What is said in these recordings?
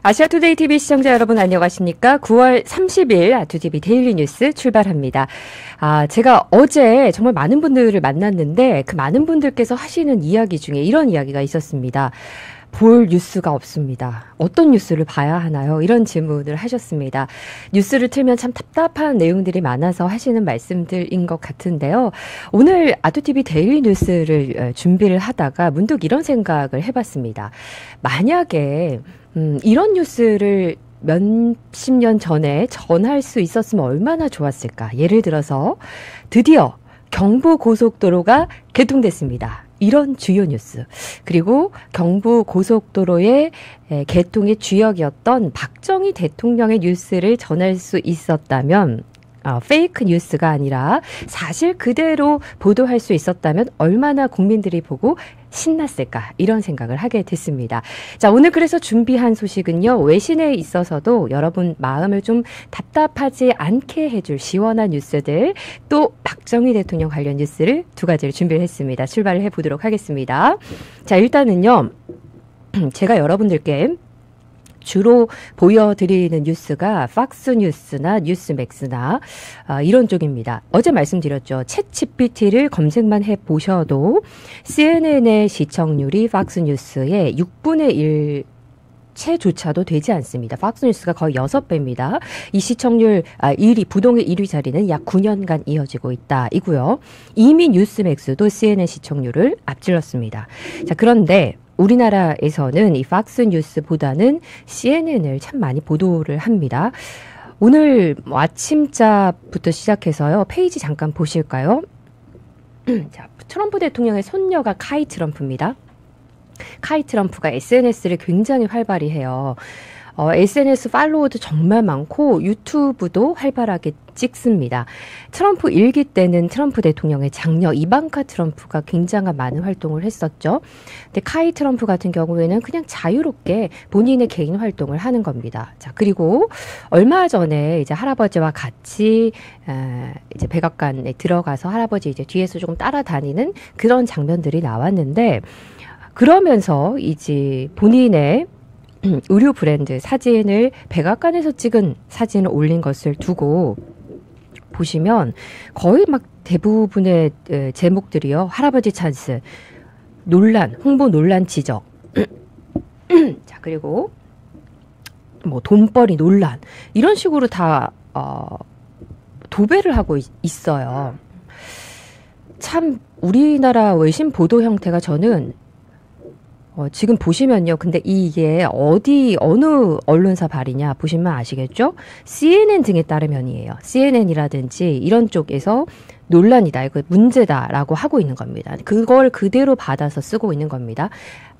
아시아투데이 TV 시청자 여러분 안녕하십니까? 9월 30일 아투TV 데일리 뉴스 출발합니다. 제가 어제 정말 많은 분들을 만났는데 그 많은 분들께서 하시는 이야기 중에 이런 이야기가 있었습니다. 볼 뉴스가 없습니다. 어떤 뉴스를 봐야 하나요? 이런 질문을 하셨습니다. 뉴스를 틀면 참 답답한 내용들이 많아서 하시는 말씀들인 것 같은데요. 오늘 아투TV 데일리 뉴스를 준비를 하다가 문득 이런 생각을 해봤습니다. 만약에 이런 뉴스를 몇십 년 전에 전할 수 있었으면 얼마나 좋았을까. 예를 들어서 드디어 경부고속도로가 개통됐습니다. 이런 주요 뉴스. 그리고 경부고속도로의 개통의 주역이었던 박정희 대통령의 뉴스를 전할 수 있었다면 페이크 뉴스가 아니라 사실 그대로 보도할 수 있었다면 얼마나 국민들이 보고 신났을까 이런 생각을 하게 됐습니다. 자, 오늘 그래서 준비한 소식은요. 외신에 있어서도 여러분 마음을 좀 답답하지 않게 해줄 시원한 뉴스들, 또 박정희 대통령 관련 뉴스를 두 가지를 준비를 했습니다. 출발을 해보도록 하겠습니다. 자, 일단은요. 제가 여러분들께 주로 보여드리는 뉴스가 팍스뉴스나 뉴스맥스나 이런 쪽입니다. 어제 말씀드렸죠. 챗GPT를 검색만 해보셔도 CNN의 시청률이 팍스뉴스의 6분의 1 채조차도 되지 않습니다. 팍스뉴스가 거의 6배입니다. 이 시청률 1위, 부동의 1위 자리는 약 9년간 이어지고 있다. 이고요. 이미 뉴스맥스도 CNN 시청률을 앞질렀습니다. 자, 그런데 우리나라에서는 이 팍스뉴스보다는 CNN을 참 많이 보도를 합니다. 오늘 아침자부터 시작해서요. 페이지 잠깐 보실까요? 자, 트럼프 대통령의 손녀가 카이 트럼프입니다. 카이 트럼프가 SNS를 굉장히 활발히 해요. SNS 팔로워도 정말 많고 유튜브도 활발하게 찍습니다. 트럼프 일기 때는 트럼프 대통령의 장녀 이방카 트럼프가 굉장한 많은 활동을 했었죠. 근데 카이 트럼프 같은 경우에는 그냥 자유롭게 본인의 개인 활동을 하는 겁니다. 자, 그리고 얼마 전에 이제 할아버지와 같이 이제 백악관에 들어가서 할아버지 이제 뒤에서 조금 따라다니는 그런 장면들이 나왔는데, 그러면서 이제 본인의 의류 브랜드 사진을 백악관에서 찍은 사진을 올린 것을 두고 보시면 거의 막 대부분의 제목들이요. 할아버지 찬스, 논란, 홍보 논란 지적. 자, 그리고 뭐 돈벌이 논란 이런 식으로 다 도배를 하고 있어요. 참 우리나라 외신 보도 형태가 저는 지금 보시면요. 근데 이게 어느 언론사 발이냐 보시면 아시겠죠? CNN 등에 따르면이에요. CNN이라든지 이런 쪽에서 논란이다, 이거 문제다라고 하고 있는 겁니다. 그걸 그대로 받아서 쓰고 있는 겁니다.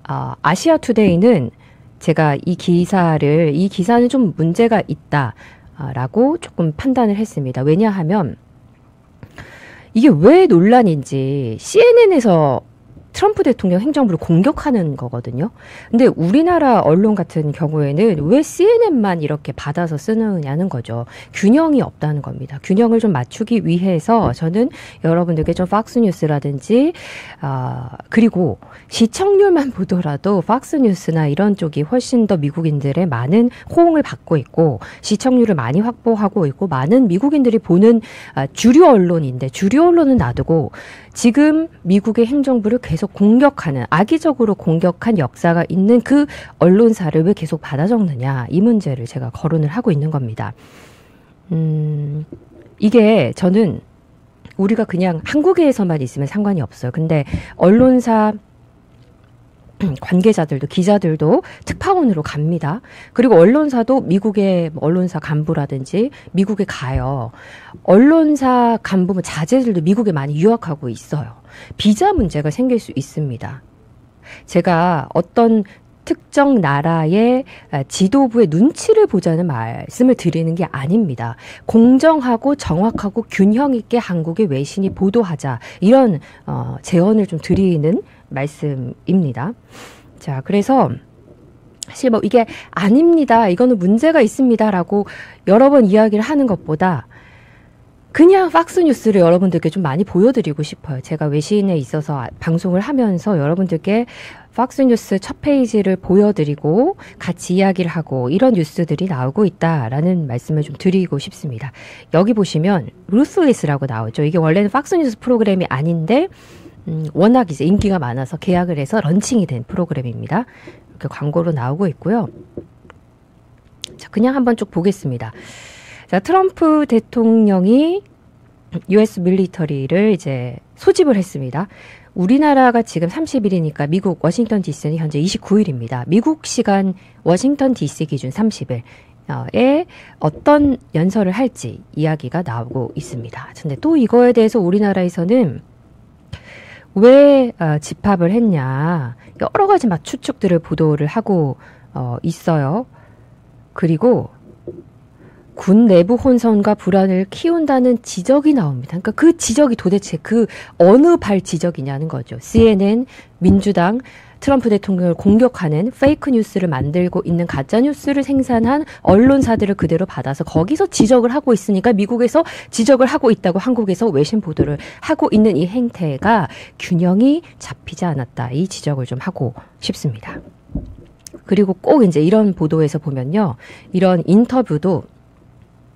아시아투데이는 제가 이 기사는 좀 문제가 있다라고 조금 판단을 했습니다. 왜냐하면 이게 왜 논란인지 CNN에서 트럼프 대통령 행정부를 공격하는 거거든요. 근데 우리나라 언론 같은 경우에는 왜 CNN만 이렇게 받아서 쓰느냐는 거죠. 균형이 없다는 겁니다. 균형을 좀 맞추기 위해서 저는 여러분들께 좀 팍스뉴스라든지 그리고 시청률만 보더라도 팍스뉴스나 이런 쪽이 훨씬 더 미국인들의 많은 호응을 받고 있고 시청률을 많이 확보하고 있고 많은 미국인들이 보는 주류 언론인데, 주류 언론은 놔두고 지금 미국의 행정부를 계속 공격하는, 악의적으로 공격한 역사가 있는 그 언론사를 왜 계속 받아 적느냐, 이 문제를 제가 거론을 하고 있는 겁니다. 이게 저는 우리가 그냥 한국에서만 있으면 상관이 없어요. 근데 언론사 관계자들도, 기자들도 특파원으로 갑니다. 그리고 언론사도 미국의 언론사 간부라든지 미국에 가요. 언론사 간부 자제들도 미국에 많이 유학하고 있어요. 비자 문제가 생길 수 있습니다. 제가 어떤 특정 나라의 지도부의 눈치를 보자는 말씀을 드리는 게 아닙니다. 공정하고 정확하고 균형 있게 한국의 외신이 보도하자, 이런 제언을 좀 드리는 말씀입니다. 자, 그래서 사실 뭐 이게 아닙니다, 이거는 문제가 있습니다라고 여러 번 이야기를 하는 것보다 그냥 팍스뉴스를 여러분들께 좀 많이 보여드리고 싶어요. 제가 외신에 있어서 방송을 하면서 여러분들께 팍스뉴스 첫 페이지를 보여드리고 같이 이야기를 하고 이런 뉴스들이 나오고 있다라는 말씀을 좀 드리고 싶습니다. 여기 보시면 루스리스라고 나오죠. 이게 원래는 팍스뉴스 프로그램이 아닌데 워낙 이제 인기가 많아서 계약을 해서 런칭이 된 프로그램입니다. 이렇게 광고로 나오고 있고요. 자, 그냥 한번 쭉 보겠습니다. 자, 트럼프 대통령이 US 밀리터리를 이제 소집을 했습니다. 우리나라가 지금 30일이니까 미국 워싱턴 DC는 현재 29일입니다. 미국 시간 워싱턴 DC 기준 30일에 어떤 연설을 할지 이야기가 나오고 있습니다. 근데 또 이거에 대해서 우리나라에서는 왜 집합을 했냐 여러 가지 막 추측들을 보도를 하고 있어요. 그리고 군 내부 혼선과 불안을 키운다는 지적이 나옵니다. 그러니까 그 지적이 도대체 그 어느 발 지적이냐는 거죠. CNN, 민주당, 트럼프 대통령을 공격하는 페이크 뉴스를 만들고 있는 가짜 뉴스를 생산한 언론사들을 그대로 받아서 거기서 지적을 하고 있으니까 미국에서 지적을 하고 있다고 한국에서 외신 보도를 하고 있는 이 행태가 균형이 잡히지 않았다. 이 지적을 좀 하고 싶습니다. 그리고 꼭 이제 이런 보도에서 보면요. 이런 인터뷰도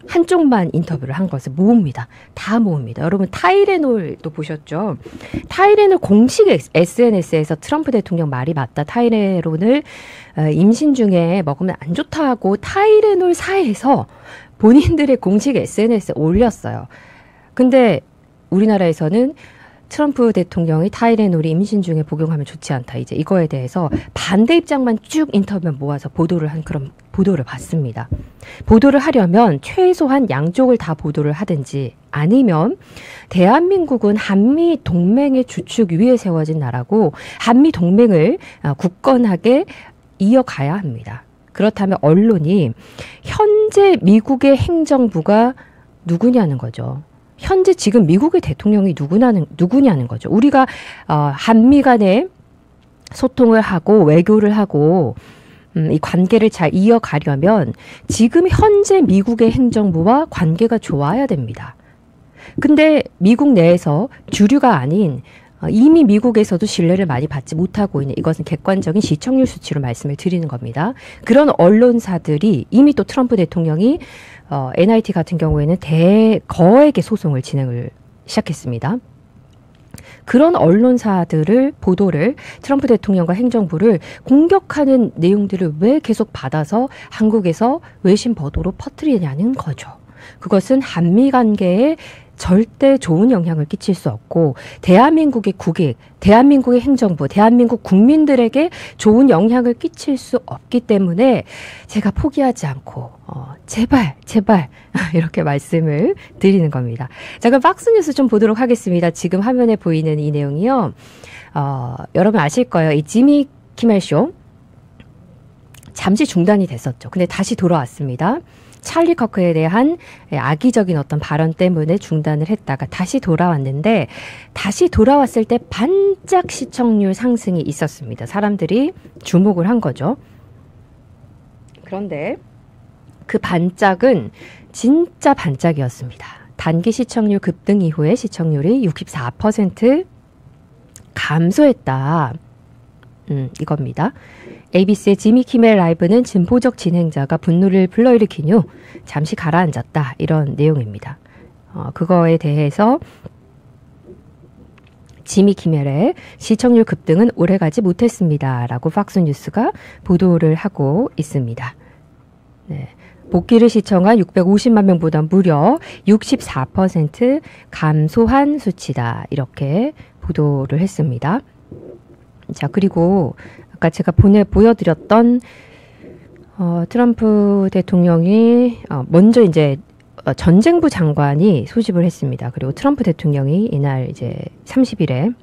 한쪽만 인터뷰를 한 것을 모읍니다. 다 모읍니다. 여러분 타이레놀도 보셨죠? 타이레놀 공식 SNS에서 트럼프 대통령 말이 맞다. 타이레놀을 임신 중에 먹으면 안 좋다고 타이레놀 사에서 본인들의 공식 SNS에 올렸어요. 근데 우리나라에서는 트럼프 대통령이 타이레놀이 임신 중에 복용하면 좋지 않다. 이제 이거에 대해서 반대 입장만 쭉 인터뷰 모아서 보도를 한 그런 보도를 봤습니다. 보도를 하려면 최소한 양쪽을 다 보도를 하든지 아니면 대한민국은 한미 동맹의 주축 위에 세워진 나라고 한미 동맹을 굳건하게 이어가야 합니다. 그렇다면 언론이 현재 미국의 행정부가 누구냐는 거죠. 현재 지금 미국의 대통령이 누구냐는 거죠. 우리가 한미 간에 소통을 하고 외교를 하고 이 관계를 잘 이어가려면 지금 현재 미국의 행정부와 관계가 좋아야 됩니다. 근데 미국 내에서 주류가 아닌 이미 미국에서도 신뢰를 많이 받지 못하고 있는 이것은 객관적인 시청률 수치로 말씀을 드리는 겁니다. 그런 언론사들이 이미 또 트럼프 대통령이 NIT 같은 경우에는 대거액의 소송을 진행을 시작했습니다. 그런 언론사들을 보도를 트럼프 대통령과 행정부를 공격하는 내용들을 왜 계속 받아서 한국에서 외신 보도로 퍼뜨리냐는 거죠. 그것은 한미 관계에 절대 좋은 영향을 끼칠 수 없고 대한민국의 국익, 대한민국의 행정부, 대한민국 국민들에게 좋은 영향을 끼칠 수 없기 때문에 제가 포기하지 않고 제발 이렇게 말씀을 드리는 겁니다. 자, 그럼 팍스뉴스 좀 보도록 하겠습니다. 지금 화면에 보이는 이 내용이요. 여러분 아실 거예요. 이 지미 키멜 쇼 잠시 중단이 됐었죠. 근데 다시 돌아왔습니다. 찰리 커크에 대한 악의적인 어떤 발언 때문에 중단을 했다가 다시 돌아왔는데 다시 돌아왔을 때 반짝 시청률 상승이 있었습니다. 사람들이 주목을 한 거죠. 그런데 그 반짝은 진짜 반짝이었습니다. 단기 시청률 급등 이후에 시청률이 64% 감소했다. 이겁니다. ABC의 지미 키멜 라이브는 진보적 진행자가 분노를 불러일으킨 후 잠시 가라앉았다. 이런 내용입니다. 그거에 대해서 지미 키멜의 시청률 급등은 오래가지 못했습니다. 라고 팍스뉴스가 보도를 하고 있습니다. 네. 복귀를 시청한 650만 명보다 무려 64% 감소한 수치다. 이렇게 보도를 했습니다. 자, 그리고 아까 제가 보여드렸던 트럼프 대통령이 먼저 이제 전쟁부 장관이 소집을 했습니다. 그리고 트럼프 대통령이 이날 이제 30일에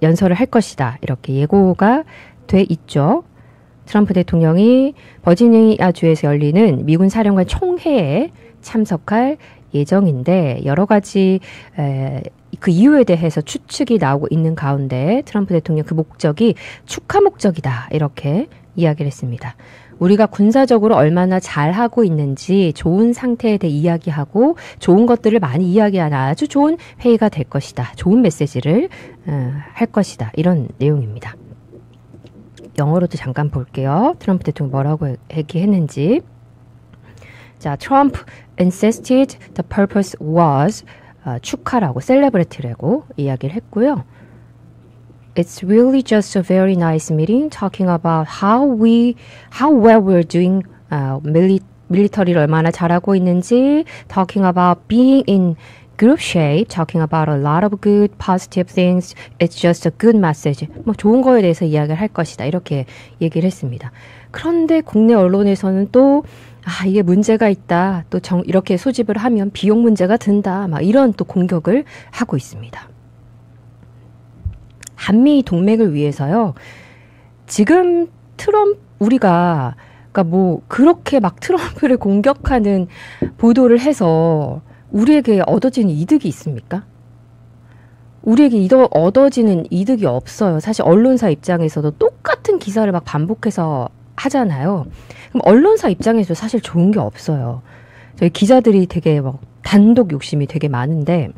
연설을 할 것이다. 이렇게 예고가 돼 있죠. 트럼프 대통령이 버지니아주에서 열리는 미군 사령관 총회에 참석할 예정인데 여러 가지 그 이유에 대해서 추측이 나오고 있는 가운데 트럼프 대통령 그 목적이 축하 목적이다 이렇게 이야기를 했습니다. 우리가 군사적으로 얼마나 잘하고 있는지 좋은 상태에 대해 이야기하고 좋은 것들을 많이 이야기하는 아주 좋은 회의가 될 것이다. 좋은 메시지를 할 것이다. 이런 내용입니다. 영어로도 잠깐 볼게요. 트럼프 대통령 뭐라고 얘기했는지. 자, Trump insisted the purpose was 축하라고, celebrate라고 이야기를 했고요. It's really just a very nice meeting talking about how well we're doing, military를 얼마나 잘하고 있는지, talking about being in group shape, talking about a lot of good, positive things. It's just a good message. 뭐 좋은 거에 대해서 이야기를 할 것이다. 이렇게 얘기를 했습니다. 그런데 국내 언론에서는 또 이게 문제가 있다. 또 이렇게 소집을 하면 비용 문제가 든다. 막 이런 또 공격을 하고 있습니다. 한미 동맹을 위해서요. 지금 우리가 그러니까 뭐 그렇게 막 트럼프를 공격하는 보도를 해서 우리에게 얻어지는 이득이 있습니까? 우리에게 얻어지는 이득이 없어요. 사실 언론사 입장에서도 똑같은 기사를 막 반복해서 하잖아요. 그럼 언론사 입장에서 사실 좋은 게 없어요. 저희 기자들이 되게 막 단독 욕심이 되게 많은데,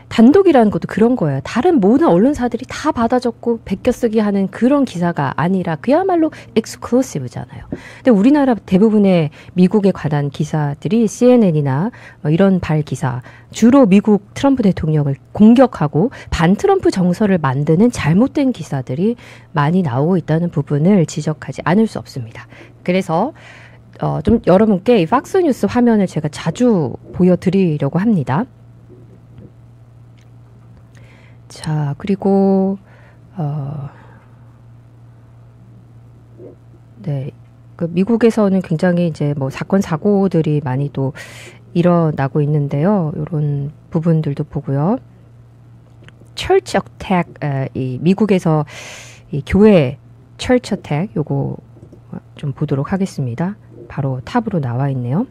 단독이라는 것도 그런 거예요. 다른 모든 언론사들이 다 받아 적고 베껴쓰기 하는 그런 기사가 아니라 그야말로 엑스클루시브잖아요. 근데 우리나라 대부분의 미국에 관한 기사들이 CNN이나 이런 발 기사, 주로 미국 트럼프 대통령을 공격하고 반트럼프 정서를 만드는 잘못된 기사들이 많이 나오고 있다는 부분을 지적하지 않을 수 없습니다. 그래서 좀 여러분께 이 팍스뉴스 화면을 제가 자주 보여드리려고 합니다. 자, 그리고 네, 그 미국에서는 굉장히 이제 뭐 사건 사고들이 많이 또 일어나고 있는데요. 이런 부분들도 보고요. Church Attack, 이 미국에서 이 교회 Church Attack 요거 좀 보도록 하겠습니다. 바로 탑으로 나와 있네요.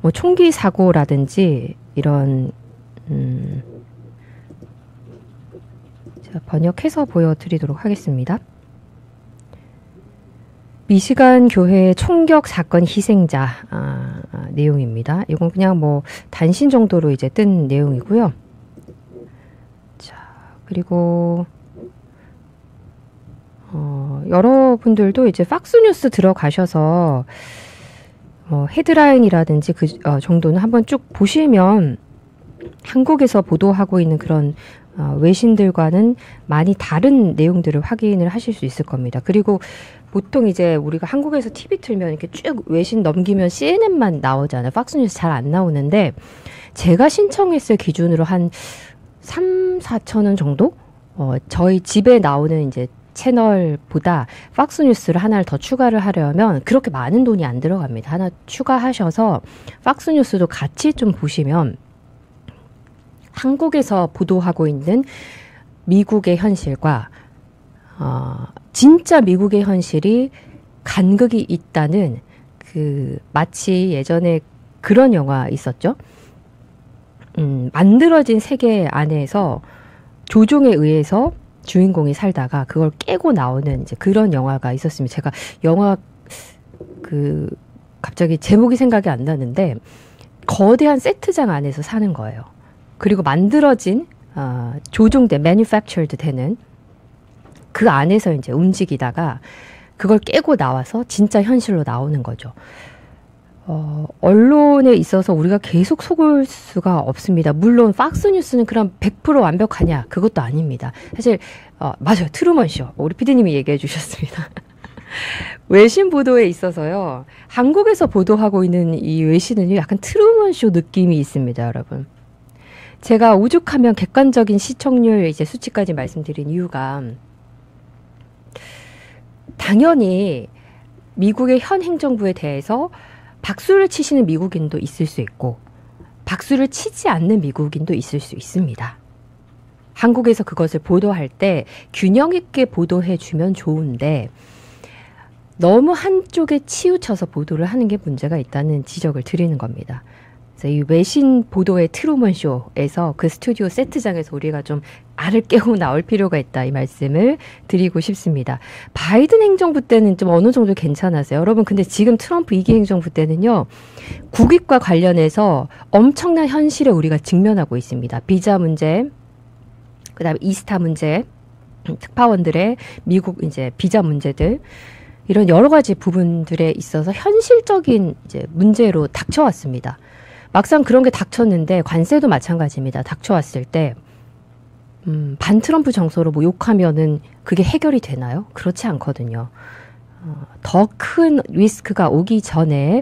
뭐 총기 사고라든지 이런 자, 번역해서 보여드리도록 하겠습니다. 미시간 교회 총격 사건 희생자 내용입니다. 이건 그냥 뭐 단신 정도로 이제 뜬 내용이고요. 자, 그리고 여러분들도 이제 팍스뉴스 들어가셔서 헤드라인이라든지 그 정도는 한번 쭉 보시면 한국에서 보도하고 있는 그런 외신들과는 많이 다른 내용들을 확인을 하실 수 있을 겁니다. 그리고 보통 이제 우리가 한국에서 TV 틀면 이렇게 쭉 외신 넘기면 CNN만 나오잖아요. 팍스뉴스 잘 안 나오는데, 제가 신청했을 기준으로 한 3-4천 원 정도? 저희 집에 나오는 이제 채널보다 팍스뉴스를 하나를 더 추가를 하려면 그렇게 많은 돈이 안 들어갑니다. 하나 추가하셔서 팍스뉴스도 같이 좀 보시면 한국에서 보도하고 있는 미국의 현실과 진짜 미국의 현실이 간극이 있다는, 그 마치 예전에 그런 영화 있었죠. 만들어진 세계 안에서 조종에 의해서 주인공이 살다가 그걸 깨고 나오는 이제 그런 영화가 있었습니다. 제가 영화 갑자기 제목이 생각이 안 나는데, 거대한 세트장 안에서 사는 거예요. 그리고 만들어진 조종된 manufactured 되는 그 안에서 이제 움직이다가 그걸 깨고 나와서 진짜 현실로 나오는 거죠. 언론에 있어서 우리가 계속 속을 수가 없습니다. 물론 팍스뉴스는 그럼 100% 완벽하냐? 그것도 아닙니다. 사실 맞아요. 트루먼쇼. 우리 PD님이 얘기해 주셨습니다. 외신 보도에 있어서요. 한국에서 보도하고 있는 이 외신은요. 약간 트루먼쇼 느낌이 있습니다. 여러분. 제가 오죽하면 객관적인 시청률 이제 수치까지 말씀드린 이유가, 당연히 미국의 현 행정부에 대해서 박수를 치시는 미국인도 있을 수 있고 박수를 치지 않는 미국인도 있을 수 있습니다. 한국에서 그것을 보도할 때 균형 있게 보도해 주면 좋은데 너무 한쪽에 치우쳐서 보도를 하는 게 문제가 있다는 지적을 드리는 겁니다. 이 외신 보도의 트루먼 쇼에서 그 스튜디오 세트장에서 우리가 좀 알을 깨고 나올 필요가 있다 이 말씀을 드리고 싶습니다. 바이든 행정부 때는 좀 어느 정도 괜찮았어요. 여러분 근데 지금 트럼프 2기 행정부 때는요. 국익과 관련해서 엄청난 현실에 우리가 직면하고 있습니다. 비자 문제, 그다음에 이스타 문제, 특파원들의 미국 이제 비자 문제들 이런 여러 가지 부분들에 있어서 현실적인 이제 문제로 닥쳐왔습니다. 막상 그런 게 닥쳤는데 관세도 마찬가지입니다. 닥쳐왔을 때 반 트럼프 정서로 뭐 욕하면은 그게 해결이 되나요? 그렇지 않거든요. 더 큰 리스크가 오기 전에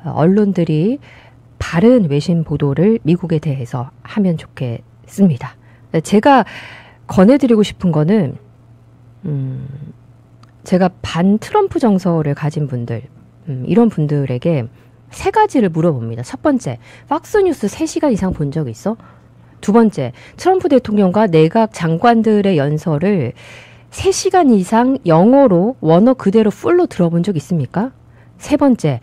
언론들이 바른 외신 보도를 미국에 대해서 하면 좋겠습니다. 제가 권해드리고 싶은 거는 제가 반 트럼프 정서를 가진 분들 이런 분들에게 세 가지를 물어봅니다. 첫 번째, 팍스뉴스 3시간 이상 본 적 있어? 두 번째, 트럼프 대통령과 내각 장관들의 연설을 3시간 이상 영어로 원어 그대로 풀로 들어본 적 있습니까? 세 번째,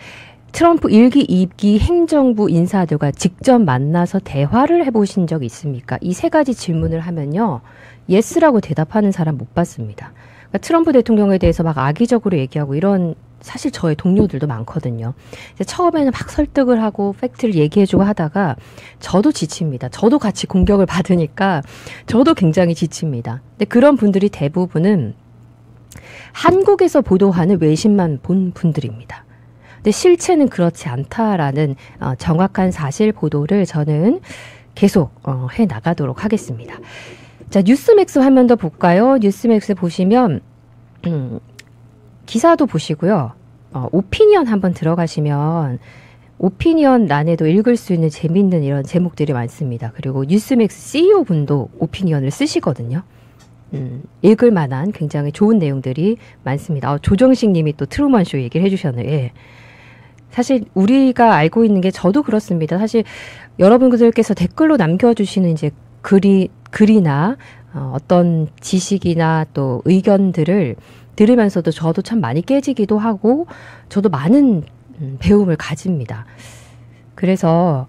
트럼프 1기, 2기 행정부 인사들과 직접 만나서 대화를 해보신 적 있습니까? 이 세 가지 질문을 하면요. 예스라고 대답하는 사람 못 봤습니다. 그러니까 트럼프 대통령에 대해서 막 악의적으로 얘기하고 이런 사실 저의 동료들도 많거든요. 처음에는 막 설득을 하고 팩트를 얘기해주고 하다가 저도 지칩니다. 저도 같이 공격을 받으니까 저도 굉장히 지칩니다. 근데 그런 분들이 대부분은 한국에서 보도하는 외신만 본 분들입니다. 근데 실체는 그렇지 않다라는 정확한 사실 보도를 저는 계속 해 나가도록 하겠습니다. 자, 뉴스맥스 화면 더 볼까요? 뉴스맥스 보시면 기사도 보시고요. 오피니언 한번 들어가시면 오피니언 란에도 읽을 수 있는 재밌는 이런 제목들이 많습니다. 그리고 뉴스맥스 CEO 분도 오피니언을 쓰시거든요. 읽을 만한 굉장히 좋은 내용들이 많습니다. 조정식 님이 또 트루먼 쇼 얘기를 해주셨네요. 예. 사실 우리가 알고 있는 게 저도 그렇습니다. 사실 여러분들께서 댓글로 남겨주시는 이제 글이나 어떤 지식이나 또 의견들을 들으면서도 저도 참 많이 깨지기도 하고 저도 많은 배움을 가집니다. 그래서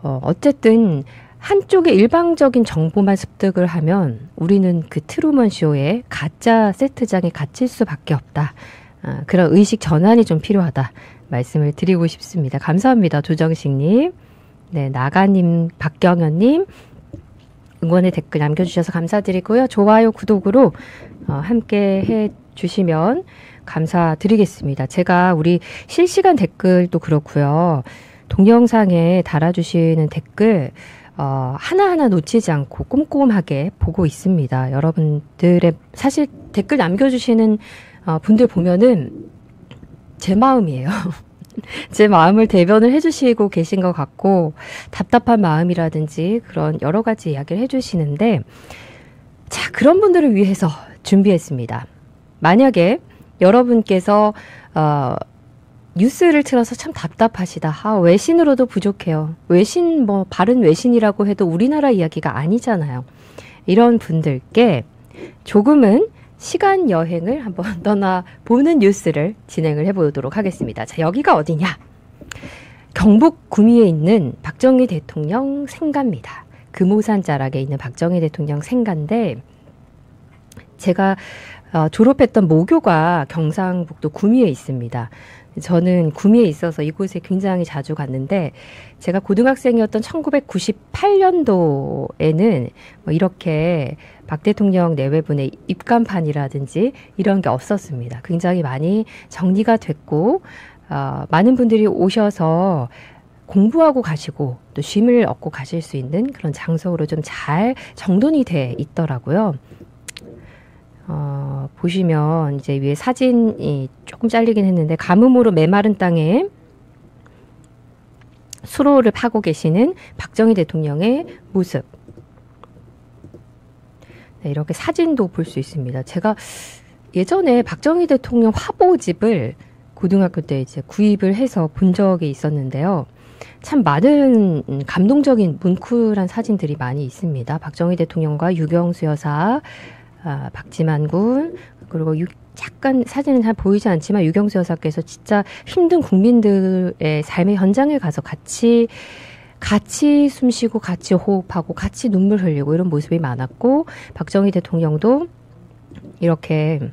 어쨌든 한쪽의 일방적인 정보만 습득을 하면 우리는 그 트루먼 쇼의 가짜 세트장에 갇힐 수밖에 없다. 그런 의식 전환이 좀 필요하다 말씀을 드리고 싶습니다. 감사합니다. 조정식님, 네, 나가님, 박경현님 응원의 댓글 남겨주셔서 감사드리고요. 좋아요, 구독으로 함께 해주시면 감사드리겠습니다. 제가 우리 실시간 댓글도 그렇고요. 동영상에 달아주시는 댓글 하나하나 놓치지 않고 꼼꼼하게 보고 있습니다. 여러분들의 사실 댓글 남겨주시는 분들 보면은 제 마음이에요. 제 마음을 대변을 해주시고 계신 것 같고 답답한 마음이라든지 그런 여러 가지 이야기를 해주시는데 자, 그런 분들을 위해서 준비했습니다. 만약에 여러분께서 뉴스를 틀어서 참 답답하시다. 외신으로도 부족해요. 외신 바른 외신이라고 해도 우리나라 이야기가 아니잖아요. 이런 분들께 조금은 시간 여행을 한번 떠나보는 뉴스를 진행을 해보도록 하겠습니다. 자, 여기가 어디냐? 경북 구미에 있는 박정희 대통령 생가입니다. 금오산 자락에 있는 박정희 대통령 생가인데 제가 졸업했던 모교가 경상북도 구미에 있습니다. 저는 구미에 있어서 이곳에 굉장히 자주 갔는데 제가 고등학생이었던 1998년도에는 이렇게 박 대통령 내외분의 입간판이라든지 이런 게 없었습니다. 굉장히 많이 정리가 됐고 많은 분들이 오셔서 공부하고 가시고 또 쉼을 얻고 가실 수 있는 그런 장소로 좀 잘 정돈이 돼 있더라고요. 보시면 이제 위에 사진이 조금 잘리긴 했는데 가뭄으로 메마른 땅에 수로를 파고 계시는 박정희 대통령의 모습. 네, 이렇게 사진도 볼 수 있습니다. 제가 예전에 박정희 대통령 화보집을 고등학교 때 이제 구입을 해서 본 적이 있었는데요. 참 많은 감동적인 뭉클한 사진들이 많이 있습니다. 박정희 대통령과 유경수 여사, 박지만 군, 그리고 약간 사진은 잘 보이지 않지만 유경수 여사께서 진짜 힘든 국민들의 삶의 현장에 가서 같이 같이 숨쉬고 같이 호흡하고 같이 눈물 흘리고 이런 모습이 많았고, 박정희 대통령도 이렇게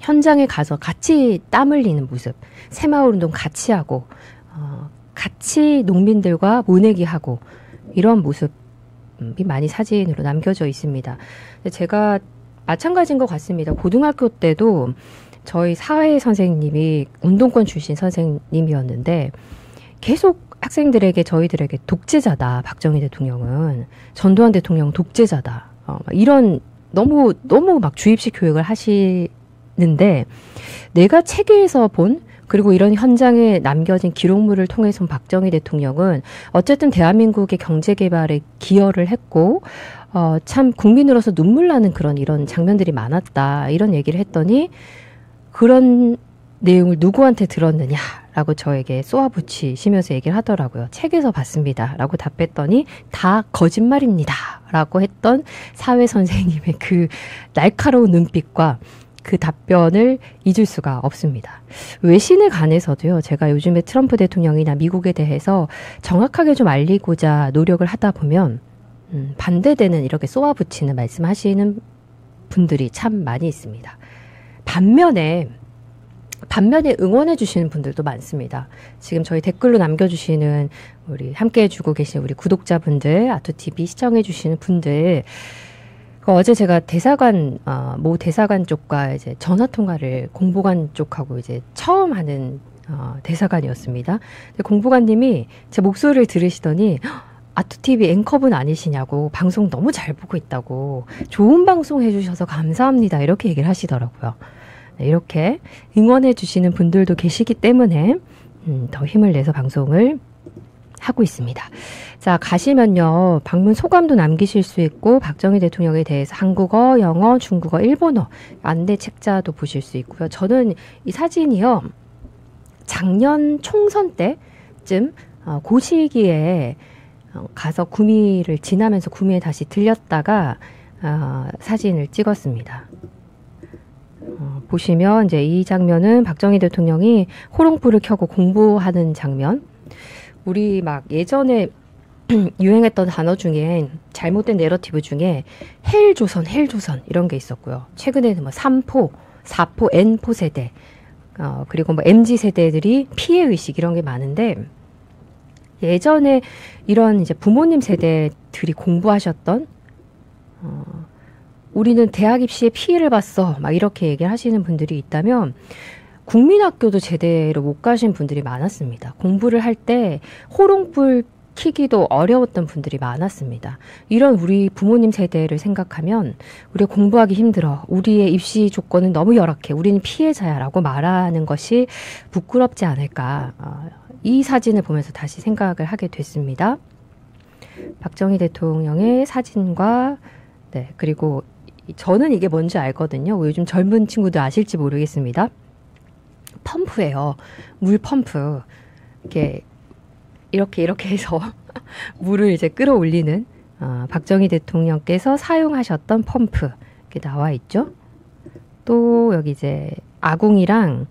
현장에 가서 같이 땀 흘리는 모습, 새마을 운동 같이 하고 같이 농민들과 모내기 하고 이런 모습이 많이 사진으로 남겨져 있습니다. 제가 마찬가지인 것 같습니다. 고등학교 때도 저희 사회 선생님이 운동권 출신 선생님이었는데 계속 학생들에게 저희들에게 독재자다. 박정희 대통령은 전두환 대통령 독재자다. 이런 너무 막 주입식 교육을 하시는데 내가 책에서 본 그리고 이런 현장에 남겨진 기록물을 통해서 박정희 대통령은 어쨌든 대한민국의 경제 개발에 기여를 했고 참 국민으로서 눈물 나는 그런 이런 장면들이 많았다. 이런 얘기를 했더니 그런 내용을 누구한테 들었느냐라고 저에게 쏘아붙이시면서 얘기를 하더라고요. 책에서 봤습니다. 라고 답했더니 다 거짓말입니다. 라고 했던 사회 선생님의 그 날카로운 눈빛과 그 답변을 잊을 수가 없습니다. 외신에 관해서도요. 제가 요즘에 트럼프 대통령이나 미국에 대해서 정확하게 좀 알리고자 노력을 하다 보면 반대되는 이렇게 쏘아붙이는 말씀하시는 분들이 참 많이 있습니다. 반면에 응원해 주시는 분들도 많습니다. 지금 저희 댓글로 남겨주시는 우리 함께 해주고 계신 우리 구독자분들, 아투TV 시청해 주시는 분들, 어제 제가 대사관, 모 대사관 쪽과 이제 전화 통화를 공보관 쪽하고 이제 처음 하는 대사관이었습니다. 공보관님이 제 목소리를 들으시더니 아투TV 앵커분 아니시냐고, 방송 너무 잘 보고 있다고, 좋은 방송 해주셔서 감사합니다. 이렇게 얘기를 하시더라고요. 이렇게 응원해 주시는 분들도 계시기 때문에 더 힘을 내서 방송을 하고 있습니다. 자, 가시면요. 방문 소감도 남기실 수 있고 박정희 대통령에 대해서 한국어, 영어, 중국어, 일본어 안내 책자도 보실 수 있고요. 저는 이 사진이요. 작년 총선 때쯤 그 시기에 가서 구미를 지나면서 구미에 다시 들렸다가 사진을 찍었습니다. 보시면 이제 이 장면은 박정희 대통령이 호롱불을 켜고 공부하는 장면. 우리 막 예전에 유행했던 단어 중에 잘못된 내러티브 중에 헬조선 이런 게 있었고요. 최근에는 뭐 3포, 4포, N포 세대, 그리고 뭐 MZ 세대들이 피해 의식 이런 게 많은데 예전에 이런 이제 부모님 세대들이 공부하셨던 우리는 대학 입시에 피해를 봤어 막 이렇게 얘기를 하시는 분들이 있다면 국민학교도 제대로 못 가신 분들이 많았습니다. 공부를 할 때 호롱불 키기도 어려웠던 분들이 많았습니다. 이런 우리 부모님 세대를 생각하면 우리가 공부하기 힘들어. 우리의 입시 조건은 너무 열악해. 우리는 피해자야 라고 말하는 것이 부끄럽지 않을까. 이 사진을 보면서 다시 생각을 하게 됐습니다. 박정희 대통령의 사진과 네, 그리고 저는 이게 뭔지 알거든요. 요즘 젊은 친구들 아실지 모르겠습니다. 펌프예요. 물 펌프. 이렇게 해서 물을 이제 끌어올리는 박정희 대통령께서 사용하셨던 펌프 이렇게 나와 있죠. 또 여기 이제 아궁이랑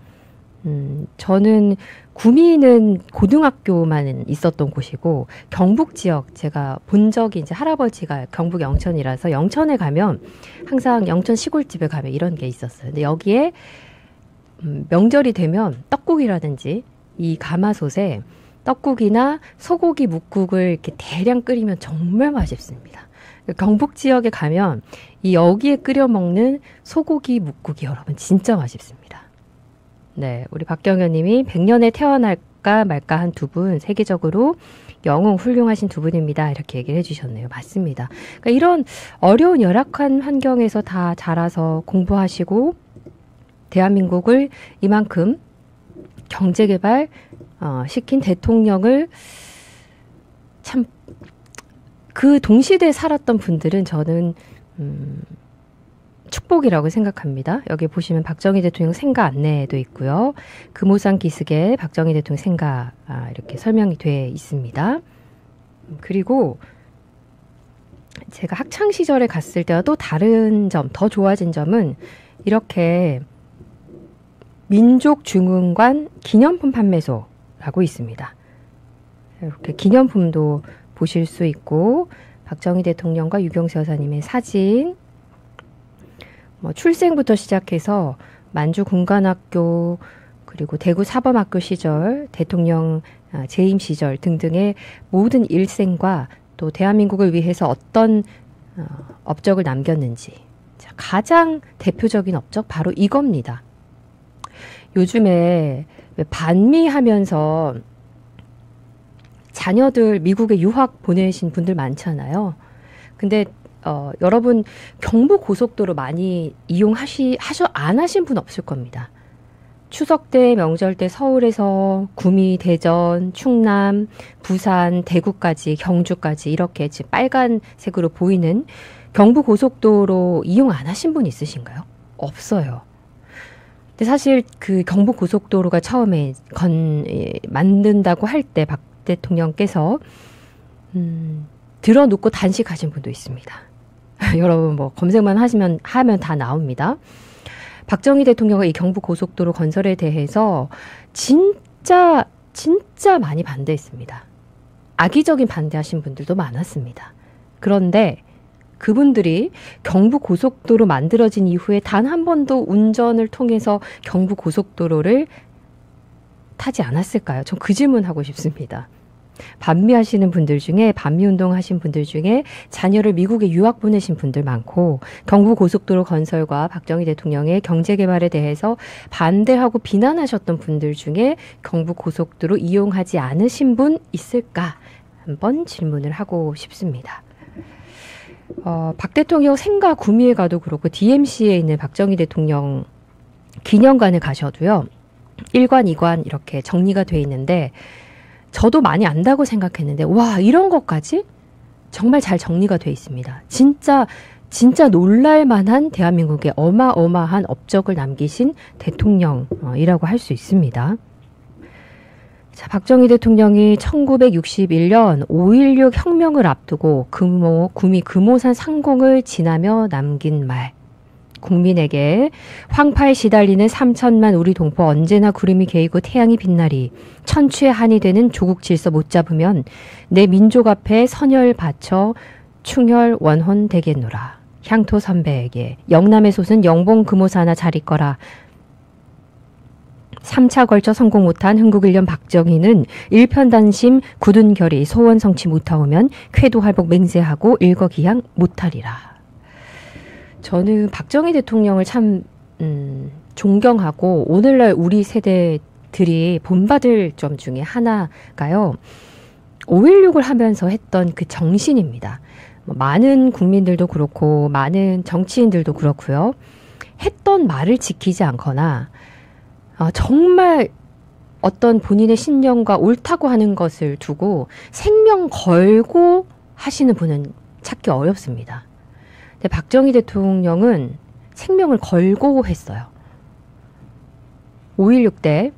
저는 구미는 고등학교만 있었던 곳이고 경북 지역 제가 본 적이 이제 할아버지가 경북 영천이라서 영천에 가면 항상 영천 시골집에 가면 이런 게 있었어요. 근데 여기에 명절이 되면 떡국이라든지 이 가마솥에 떡국이나 소고기 묵국을 이렇게 대량 끓이면 정말 맛있습니다. 경북 지역에 가면 이 여기에 끓여 먹는 소고기 묵국이 여러분 진짜 맛있습니다. 네, 우리 박경현 님이 100년에 태어날까 말까 한 두 분, 세계적으로 영웅 훌륭하신 두 분입니다. 이렇게 얘기를 해주셨네요. 맞습니다. 그러니까 이런 어려운 열악한 환경에서 다 자라서 공부하시고 대한민국을 이만큼 경제개발 시킨 대통령을 참 그 동시대에 살았던 분들은 저는 축복이라고 생각합니다. 여기 보시면 박정희 대통령 생가 안내도 있고요. 금호산 기슭에 박정희 대통령 생가 이렇게 설명이 돼 있습니다. 그리고 제가 학창 시절에 갔을 때와 또 다른 점, 더 좋아진 점은 이렇게 민족중흥관 기념품 판매소라고 있습니다. 이렇게 기념품도 보실 수 있고 박정희 대통령과 유경수 여사님의 사진, 뭐 출생부터 시작해서 만주 군관학교 그리고 대구 사범학교 시절, 대통령 재임 시절 등등의 모든 일생과 또 대한민국을 위해서 어떤 업적을 남겼는지, 자, 가장 대표적인 업적 바로 이겁니다. 요즘에 반미하면서 자녀들 미국에 유학 보내신 분들 많잖아요. 근데 여러분 경부고속도로 많이 안 하신 분 없을 겁니다. 추석 때, 명절 때 서울에서 구미, 대전, 충남, 부산, 대구까지, 경주까지 이렇게 지금 빨간색으로 보이는 경부고속도로 이용 안 하신 분 있으신가요? 없어요. 근데 사실 그 경부고속도로가 처음에 만든다고 할 때 박 대통령께서 들어놓고 단식하신 분도 있습니다. 여러분 뭐 검색만 하면 다 나옵니다. 박정희 대통령은 이 경부고속도로 건설에 대해서 진짜 많이 반대했습니다. 악의적인 반대하신 분들도 많았습니다. 그런데 그분들이 경부고속도로 만들어진 이후에 단 한 번도 운전을 통해서 경부고속도로를 타지 않았을까요? 전 그 질문하고 싶습니다. 반미하시는 분들 중에, 반미운동 하신 분들 중에 자녀를 미국에 유학 보내신 분들 많고, 경부고속도로 건설과 박정희 대통령의 경제개발에 대해서 반대하고 비난하셨던 분들 중에 경부고속도로 이용하지 않으신 분 있을까? 한번 질문을 하고 싶습니다. 박 대통령 생가 구미에 가도 그렇고 DMC에 있는 박정희 대통령 기념관을 가셔도요, 1관, 2관 이렇게 정리가 돼 있는데 저도 많이 안다고 생각했는데 와, 이런 것까지 정말 잘 정리가 돼 있습니다. 진짜 놀랄 만한 대한민국의 어마어마한 업적을 남기신 대통령이라고 할 수 있습니다. 자, 박정희 대통령이 1961년 5.16 혁명을 앞두고 구미 금오산 상공을 지나며 남긴 말. 국민에게 황파에 시달리는 3천만 우리 동포 언제나 구름이 개이고 태양이 빛나리. 천추의 한이 되는 조국 질서 못 잡으면 내 민족 앞에 선열 바쳐 충혈 원혼 되겠노라. 향토 선배에게 영남의 솟은 영봉 금오사나 잘 있거라. 3차 걸쳐 성공 못한 흥국일련 박정희는 일편단심 굳은 결의 소원 성취 못하오면 쾌도할복 맹세하고 일거기양 못하리라. 저는 박정희 대통령을 참 존경하고 오늘날 우리 세대들이 본받을 점 중에 하나가요. 5.16을 하면서 했던 그 정신입니다. 많은 국민들도 그렇고 많은 정치인들도 그렇고요. 했던 말을 지키지 않거나 정말 어떤 본인의 신념과 옳다고 하는 것을 두고 생명 걸고 하시는 분은 찾기 어렵습니다. 근데 박정희 대통령은 생명을 걸고 했어요. 5.16 때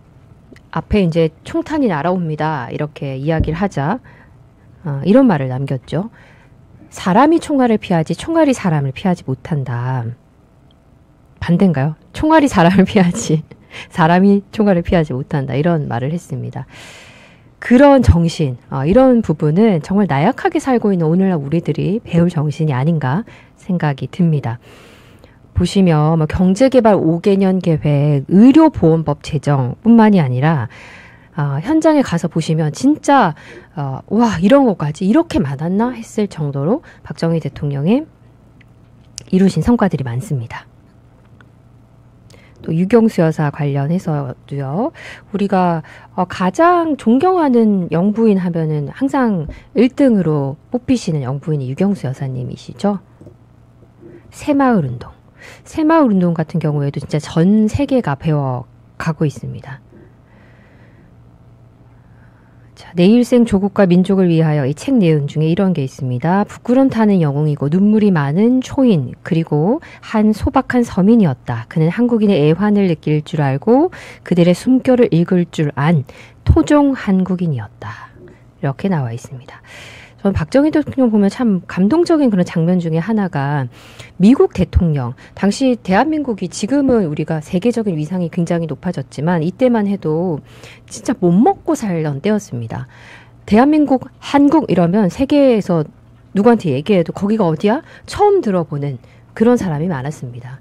앞에 이제 총탄이 날아옵니다. 이렇게 이야기를 하자 이런 말을 남겼죠. 사람이 총알을 피하지 총알이 사람을 피하지 못한다. 반대인가요? 총알이 사람을 피하지 사람이 총알을 피하지 못한다. 이런 말을 했습니다. 그런 정신, 이런 부분은 정말 나약하게 살고 있는 오늘날 우리들이 배울 정신이 아닌가 생각이 듭니다. 보시면 뭐 경제개발 5개년 계획, 의료보험법 제정뿐만이 아니라 현장에 가서 보시면 진짜 와, 이런 것까지 이렇게 많았나 했을 정도로 박정희 대통령의 이루신 성과들이 많습니다. 또 유경수 여사 관련해서도요. 우리가 가장 존경하는 영부인 하면은 항상 1등으로 뽑히시는 영부인이 유경수 여사님이시죠. 새마을운동. 새마을운동 같은 경우에도 진짜 전 세계가 배워가고 있습니다. 자, 내 일생 조국과 민족을 위하여 이 책 내용 중에 이런 게 있습니다. 부끄럼 타는 영웅이고 눈물이 많은 초인 그리고 한 소박한 서민이었다. 그는 한국인의 애환을 느낄 줄 알고 그들의 숨결을 읽을 줄 안 토종 한국인이었다. 이렇게 나와 있습니다. 저는 박정희 대통령 보면 참 감동적인 그런 장면 중에 하나가 미국 대통령, 당시 대한민국이 지금은 우리가 세계적인 위상이 굉장히 높아졌지만 이때만 해도 진짜 못 먹고 살던 때였습니다. 대한민국, 한국 이러면 세계에서 누구한테 얘기해도 거기가 어디야? 처음 들어보는 그런 사람이 많았습니다.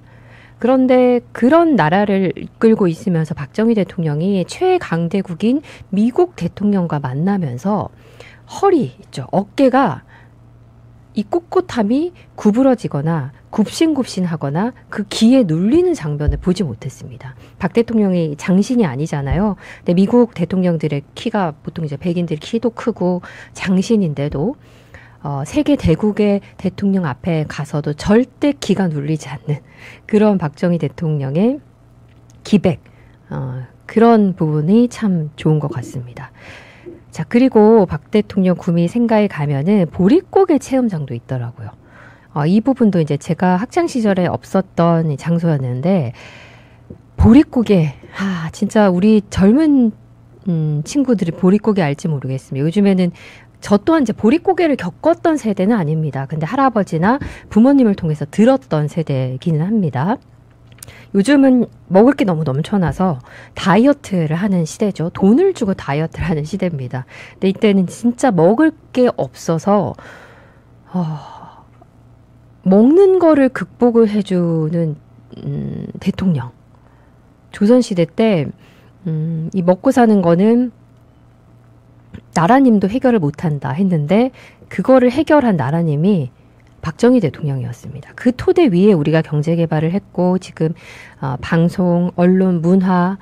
그런데 그런 나라를 이끌고 있으면서 박정희 대통령이 최강대국인 미국 대통령과 만나면서 허리 있죠. 어깨가 이 꼿꼿함이 구부러지거나 굽신굽신하거나 그 기에 눌리는 장면을 보지 못했습니다. 박 대통령이 장신이 아니잖아요. 근데 미국 대통령들의 키가 보통 이제 백인들 키도 크고 장신인데도 세계 대국의 대통령 앞에 가서도 절대 기가 눌리지 않는 그런 박정희 대통령의 기백, 그런 부분이 참 좋은 것 같습니다. 자, 그리고 박 대통령 구미 생가에 가면은 보릿고개 체험장도 있더라고요. 이 부분도 이제 제가 학창 시절에 없었던 장소였는데, 보릿고개, 진짜 우리 젊은 친구들이 보릿고개 알지 모르겠습니다. 요즘에는 저 또한 이제 보릿고개를 겪었던 세대는 아닙니다. 근데 할아버지나 부모님을 통해서 들었던 세대이기는 합니다. 요즘은 먹을 게 너무 넘쳐나서 다이어트를 하는 시대죠. 돈을 주고 다이어트를 하는 시대입니다. 근데 이때는 진짜 먹을 게 없어서 먹는 거를 극복을 해주는 대통령. 조선시대 때 이 먹고 사는 거는 나라님도 해결을 못한다 했는데 그거를 해결한 나라님이 박정희 대통령이었습니다. 그 토대 위에 우리가 경제개발을 했고 지금 방송, 언론, 문화,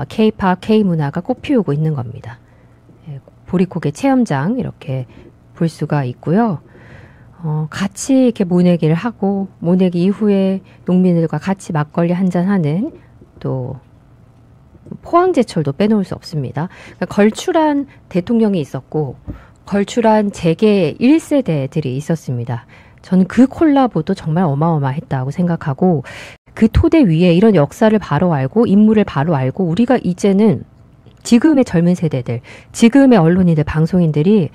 K-팝, K-문화가 꽃피우고 있는 겁니다. 보릿고개 체험장 이렇게 볼 수가 있고요. 같이 이렇게 모내기를 하고 모내기 이후에 농민들과 같이 막걸리 한잔하는 또 포항제철도 빼놓을 수 없습니다. 그러니까 걸출한 대통령이 있었고 걸출한 재계 1세대들이 있었습니다. 저는 그 콜라보도 정말 어마어마했다고 생각하고 그 토대 위에 이런 역사를 바로 알고 인물을 바로 알고 우리가 이제는 지금의 젊은 세대들, 지금의 언론인들, 방송인들이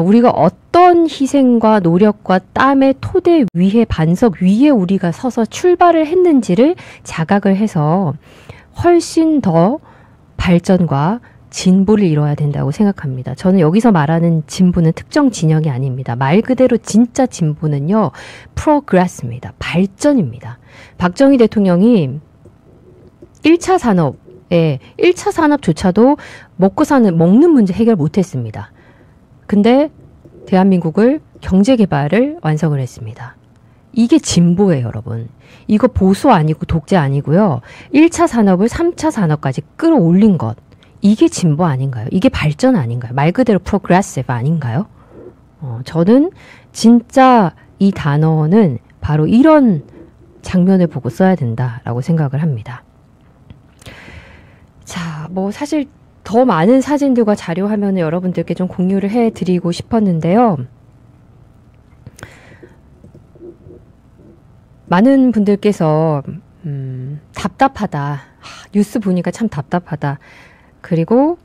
우리가 어떤 희생과 노력과 땀의 토대 위에 반석 위에 우리가 서서 출발을 했는지를 자각을 해서 훨씬 더 발전과 진보를 이뤄야 된다고 생각합니다. 저는 여기서 말하는 진보는 특정 진영이 아닙니다. 말 그대로 진짜 진보는요, 프로그레스입니다. 발전입니다. 박정희 대통령이 1차 산업에 1차 산업조차도 먹는 문제 해결 못했습니다. 근데 대한민국을 경제개발을 완성을 했습니다. 이게 진보예요, 여러분. 이거 보수 아니고 독재 아니고요. 1차 산업을 3차 산업까지 끌어올린 것. 이게 진보 아닌가요? 이게 발전 아닌가요? 말 그대로 프로그레시브 아닌가요? 저는 진짜 이 단어는 바로 이런 장면을 보고 써야 된다라고 생각을 합니다. 자, 사실 더 많은 사진들과 자료 화면을 여러분들께 좀 공유를 해드리고 싶었는데요. 많은 분들께서 답답하다. 뉴스 보니까 참 답답하다. 그리고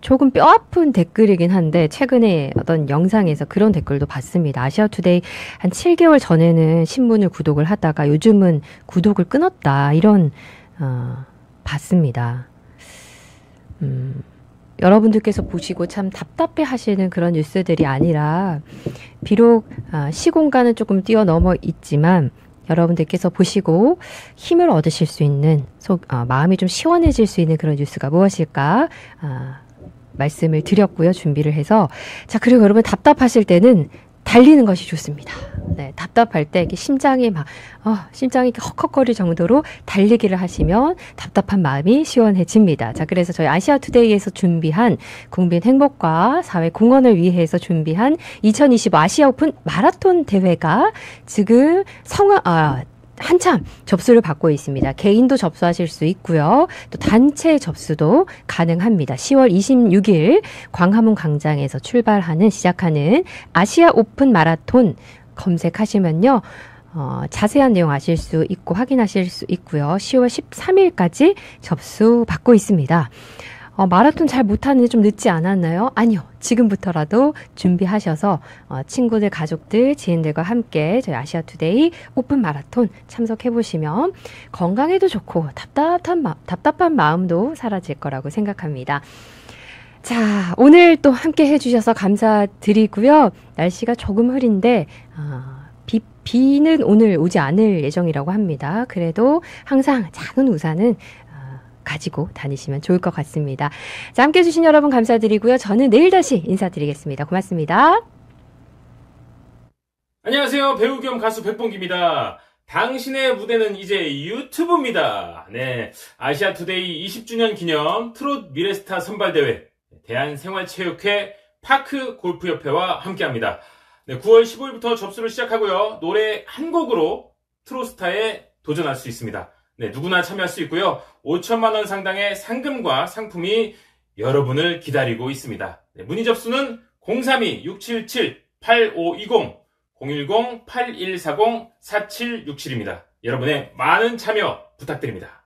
조금 뼈아픈 댓글이긴 한데 최근에 어떤 영상에서 그런 댓글도 봤습니다. 아시아투데이 한 7개월 전에는 신문을 구독을 하다가 요즘은 구독을 끊었다. 이런 봤습니다. 여러분들께서 보시고 참 답답해 하시는 그런 뉴스들이 아니라 비록 시공간은 조금 뛰어넘어 있지만 여러분들께서 보시고 힘을 얻으실 수 있는 마음이 좀 시원해질 수 있는 그런 뉴스가 무엇일까 말씀을 드렸고요. 준비를 해서 그리고 여러분 답답하실 때는 달리는 것이 좋습니다. 네, 답답할 때 이렇게 심장이 이렇게 헉헉거릴 정도로 달리기를 하시면 답답한 마음이 시원해집니다. 그래서 저희 아시아투데이에서 준비한 국민 행복과 사회 공헌을 위해서 준비한 2025 아시아 오픈 마라톤 대회가 지금 한참 접수를 받고 있습니다. 개인도 접수하실 수 있고요. 또 단체 접수도 가능합니다. 10월 26일 광화문 광장에서 시작하는 아시아 오픈 마라톤 검색하시면요. 자세한 내용 아실 수 있고 확인하실 수 있고요. 10월 13일까지 접수 받고 있습니다. 마라톤 잘 못하는데 좀 늦지 않았나요? 아니요. 지금부터라도 준비하셔서 친구들, 가족들, 지인들과 함께 저희 아시아투데이 오픈 마라톤 참석해보시면 건강에도 좋고 답답한 마음도 사라질 거라고 생각합니다. 자, 오늘 또 함께 해주셔서 감사드리고요. 날씨가 조금 흐린데, 비는 오늘 오지 않을 예정이라고 합니다. 그래도 항상 작은 우산은 가지고 다니시면 좋을 것 같습니다. 자, 함께 해주신 여러분 감사드리고요. 저는 내일 다시 인사드리겠습니다. 고맙습니다. 안녕하세요. 배우 겸 가수 백봉기입니다. 당신의 무대는 이제 유튜브입니다. 네, 아시아투데이 20주년 기념 트롯 미래스타 선발대회 대한생활체육회 파크골프협회와 함께합니다. 네, 9월 15일부터 접수를 시작하고요. 노래 한 곡으로 트롯스타에 도전할 수 있습니다. 네, 누구나 참여할 수 있고요. 5천만 원 상당의 상금과 상품이 여러분을 기다리고 있습니다. 네, 문의 접수는 032-677-8520 010-8140-4767입니다. 여러분의 많은 참여 부탁드립니다.